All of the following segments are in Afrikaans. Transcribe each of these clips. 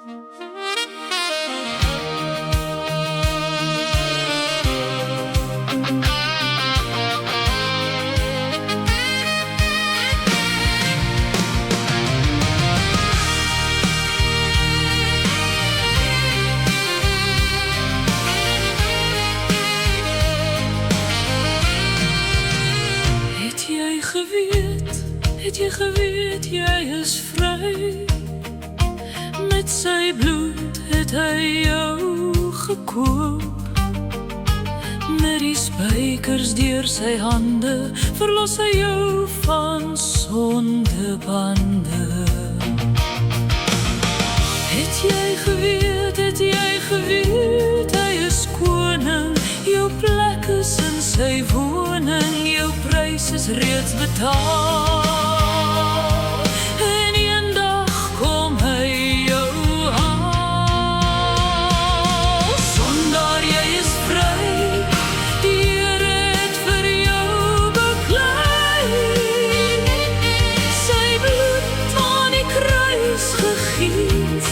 Het jy geweet jy is vry? Met sy bloed het hy jou gekoop. Met die spykers deur sy hande verlos hy jou van sondebande. Het jy geweet hy is koning? Jou plek is in sy woning, jou prys is reeds betaal. En eendag kom hy jou haal. Sondaar, jy is vry, die Here het vir jou beklei. Sy bloed aan die kruis gegiet,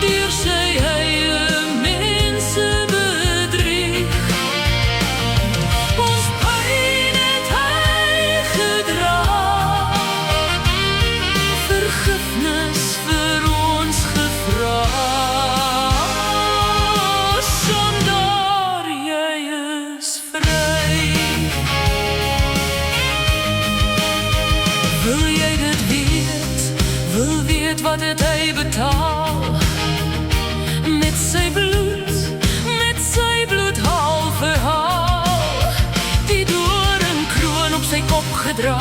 deur sy eie mense bedrieg. Ons pyn het hy gedra, vergifnis vir ons gevra. Sondaar, jy is vry. Wil jy dit weet? Wil weet wat het hy betaal? Met sy bloed haal verhaal. Die doringkroon op sy kop gedra,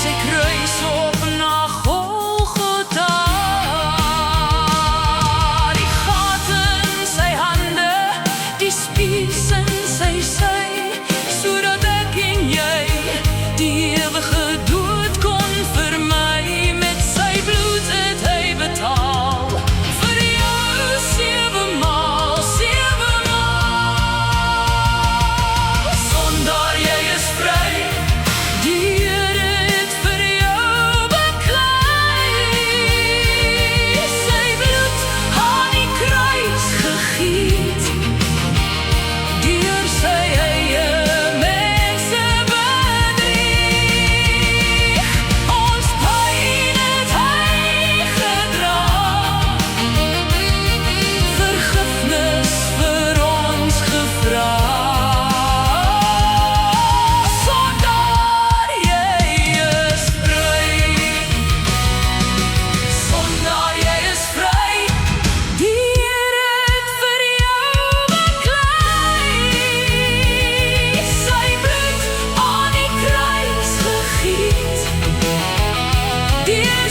sy kruis op na Golgotha. Die gat in sy hande, die spies in sy sy, sodat ek en jy die ewige dood kon vermy. Met sy bloed het hy betaal, vir jou 7 maal. Sondaar, jy is vry, die Here het vir jou beklei. Sy bloed aan die kruis gegiet, deur sy eie mense bedrieg. Ons pyn het hy gedra, vergifnis vir ons gevra. Sondaar, jy is vry. Sondaar, jy is vry, die Here het vir jou beklei. Sy bloed aan die kruis gegiet, deur